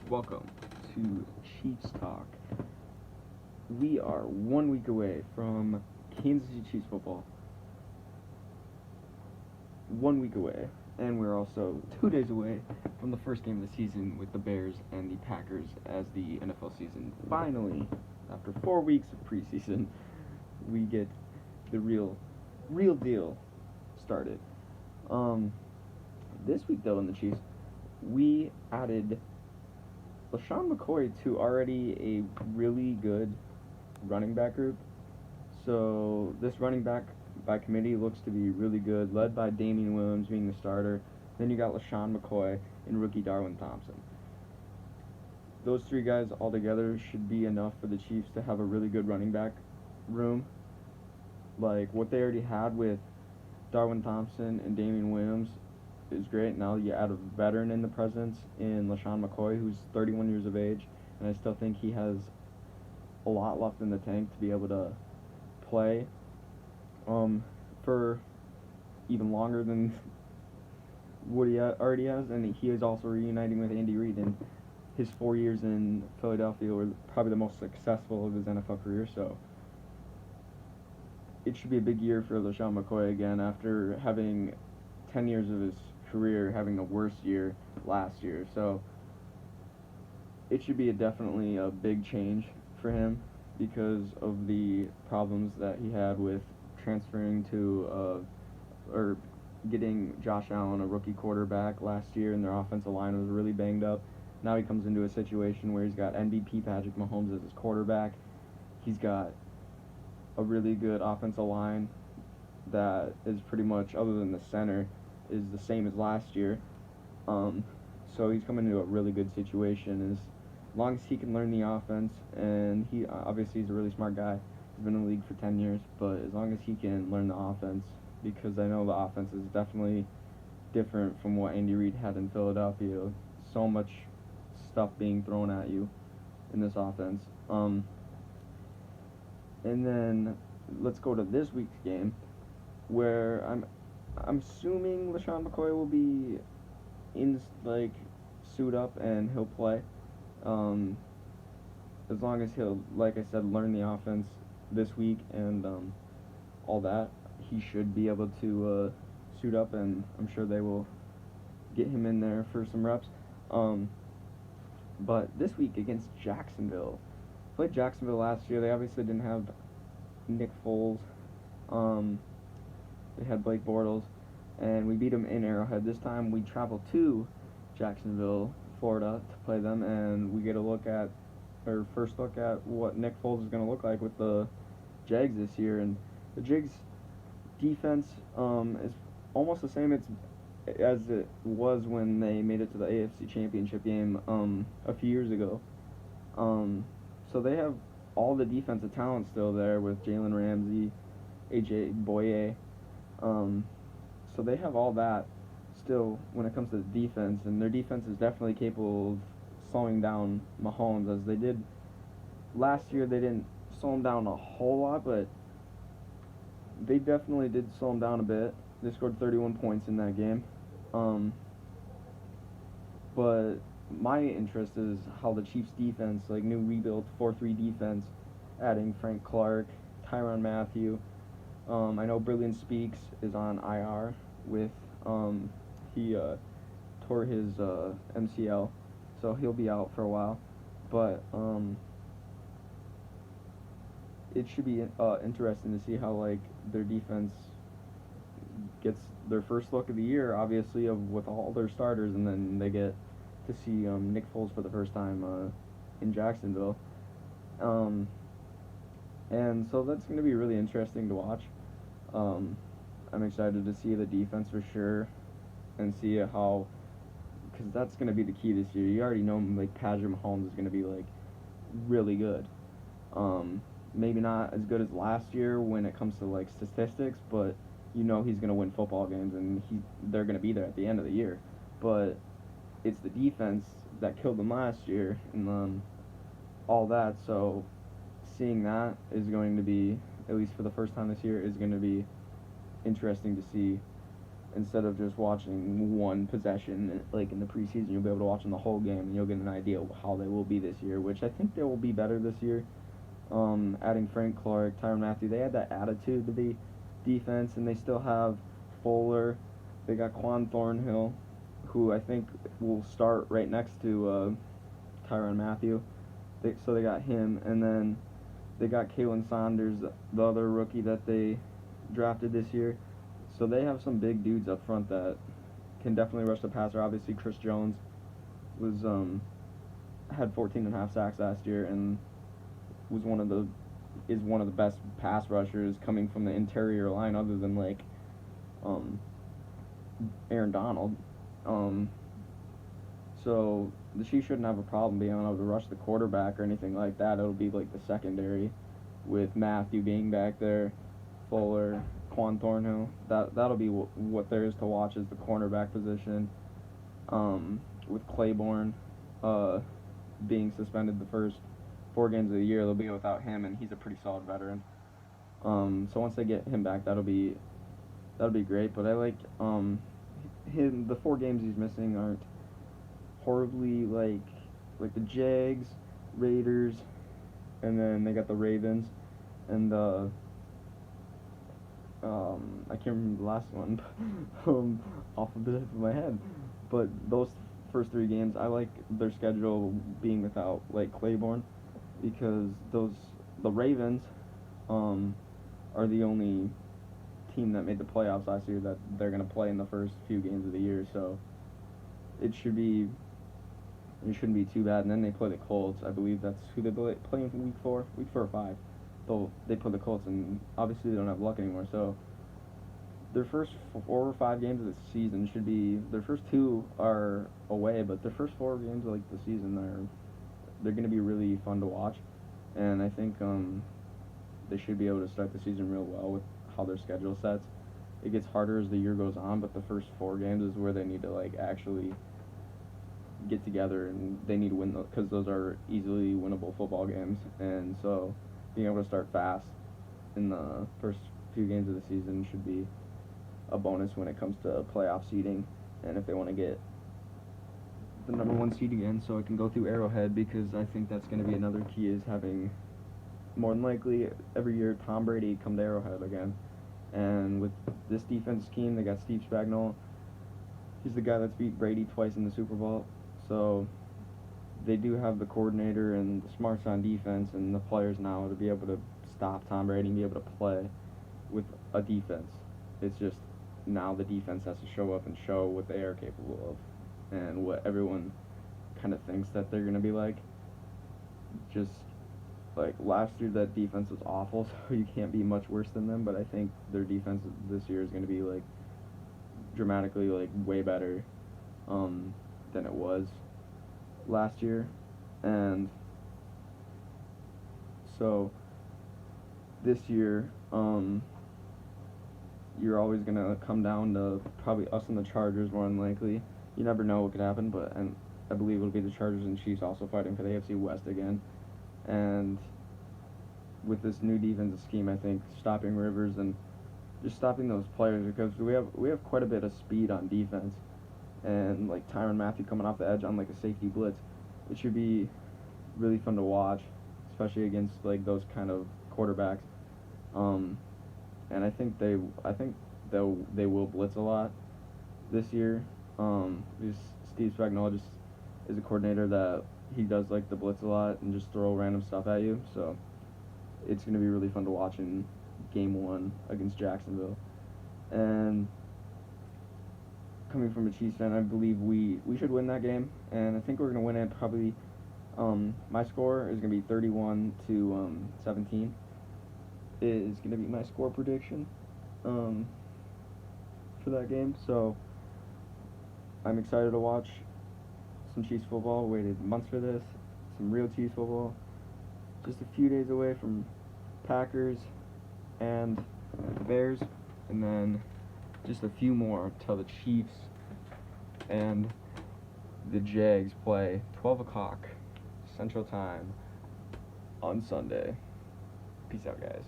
Welcome to Chiefs Talk. We are 1 week away from Kansas City Chiefs football. 1 week away. And we're also 2 days away from the first game of the season with the Bears and the Packers as the NFL season finally, after 4 weeks of preseason, we get the real deal started. This week though in the Chiefs, we added LaShawn McCoy to already a really good running back group. So this running back by committee looks to be really good, led by Damian Williams being the starter. Then you got LaShawn McCoy and rookie Darwin Thompson. Those three guys all together should be enough for the Chiefs to have a really good running back room. Like what they already had with Darwin Thompson and Damian Williams is great. Now you add a veteran in the presence in LaShawn McCoy, who's 31 years of age, and I still think he has a lot left in the tank to be able to play for even longer than what he already has, and he is also reuniting with Andy Reid, and his 4 years in Philadelphia were probably the most successful of his NFL career, so it should be a big year for LaShawn McCoy again after having 10 years of his career having the worst year last year. So it should be definitely a big change for him because of the problems that he had with transferring to or getting Josh Allen, a rookie quarterback, last year, and their offensive line was really banged up. Now he comes into a situation where he's got MVP Patrick Mahomes as his quarterback. He's got a really good offensive line that is pretty much, other than the center, is the same as last year. So he's coming into a really good situation. As long as he can learn the offense, and he obviously he's a really smart guy. He's been in the league for 10 years, but as long as he can learn the offense, because I know the offense is definitely different from what Andy Reid had in Philadelphia. So much stuff being thrown at you in this offense. And then let's go to this week's game, where I'm assuming LaShawn McCoy will be in suit up and he'll play. As long as he'll, like I said, learn the offense this week and all that, he should be able to suit up, and I'm sure they will get him in there for some reps. But this week against Jacksonville, played Jacksonville last year. They obviously didn't have Nick Foles. They had Blake Bortles, and we beat them in Arrowhead. This time we travel to Jacksonville, Florida, to play them, and we get our first look at what Nick Foles is going to look like with the Jags this year. And the Jags defense is almost the same as it was when they made it to the AFC Championship game a few years ago. So they have all the defensive talent still there with Jalen Ramsey, AJ Boye. So they have all that still when it comes to the defense, and their defense is definitely capable of slowing down Mahomes, as they did last year. They didn't slow him down a whole lot, but they definitely did slow him down a bit. They scored 31 points in that game. But my interest is how the Chiefs defense, like new rebuilt 4-3 defense, adding Frank Clark, Tyrann Mathieu. I know Brilliant Speaks is on IR with he tore his MCL, so he'll be out for a while. But it should be interesting to see how their defense gets their first look of the year, obviously, with all their starters, and then they get to see Nick Foles for the first time in Jacksonville. And so that's going to be really interesting to watch. I'm excited to see the defense for sure, and see how, because that's going to be the key this year. You already know Patrick Mahomes is going to be really good. Maybe not as good as last year when it comes to statistics, but he's going to win football games, and they're going to be there at the end of the year. But it's the defense that killed them last year, and all that. So seeing that is going to be, at least for the first time this year, is going to be interesting to see. instead of just watching one possession like in the preseason. You'll be able to watch them the whole game, and you'll get an idea of how they will be this year, which I think they will be better this year. Adding Frank Clark, Tyrann Mathieu, they had that attitude to the defense, and they still have Fuller. They got Quan Thornhill, who I think will start right next to Tyrann Mathieu. So they got him, and then they got Kalen Saunders, the other rookie that they drafted this year. So they have some big dudes up front that can definitely rush the passer. Obviously, Chris Jones was had 14.5 sacks last year and was one of the best pass rushers coming from the interior line, other than like Aaron Donald. So the Chiefs shouldn't have a problem being able to rush the quarterback or anything like that. It'll be like the secondary, with Matthew being back there, Fuller, Quan Thornhill. That'll be what there is to watch, is the cornerback position. With Claiborne being suspended the first 4 games of the year, they'll be without him, and he's a pretty solid veteran. So once they get him back, that'll be great. But I like him. The 4 games he's missing aren't horribly like the Jags, Raiders, and then they got the Ravens, and I can't remember the last one off of the top of my head. But those first 3 games, I like their schedule being without like Claiborne, because the Ravens are the only team that made the playoffs last year that they're gonna play in the first few games of the year, so it shouldn't be too bad. And then they play the Colts. I believe that's who they play in week 4 or 5. They play the Colts, and obviously they don't have luck anymore. So their first 4 or 5 games of the season should be, their first 2 are away, but their first 4 games of like the season they're going to be really fun to watch. And I think they should be able to start the season real well with how their schedule sets. It gets harder as the year goes on, but the first 4 games is where they need to like actually get together, and they need to win because those are easily winnable football games. And so being able to start fast in the first few games of the season should be a bonus when it comes to playoff seeding, and if they want to get the number 1 seed again, so it can go through Arrowhead, because I think that's going to be another key, is having, more than likely every year, Tom Brady come to Arrowhead again. And with this defense scheme, they got Steve Spagnuolo. He's the guy that's beat Brady twice in the Super Bowl. So they do have the coordinator and the smarts on defense and the players now to be able to stop Tom Brady and be able to play with a defense. It's just now the defense has to show up and show what they are capable of and what everyone kind of thinks that they're going to be like. Just like last year, that defense was awful, so you can't be much worse than them, but I think their defense this year is going to be like dramatically like way better than it was last year. And so this year you're always going to come down to probably us and the Chargers, more than likely. You never know what could happen, but and I believe it'll be the Chargers and Chiefs also fighting for the AFC West again. And with this new defensive scheme, I think stopping Rivers and just stopping those players, because we have quite a bit of speed on defense, and like Tyrann Mathieu coming off the edge on like a safety blitz, it should be really fun to watch, especially against like those kind of quarterbacks. And I think they will blitz a lot this year. Because Steve Spagnuolo just is a coordinator that he does like to blitz a lot and just throw random stuff at you. So it's going to be really fun to watch in Game 1 against Jacksonville. And coming from a Chiefs fan, I believe we should win that game, and I think we're going to win it probably. My score is going to be 31-17. Is going to be my score prediction for that game. So I'm excited to watch some Chiefs football. Waited months for this. Some real Chiefs football. Just a few days away from Packers and the Bears, and then just a few more till the Chiefs and the Jags play 12 o'clock Central Time on Sunday. Peace out, guys.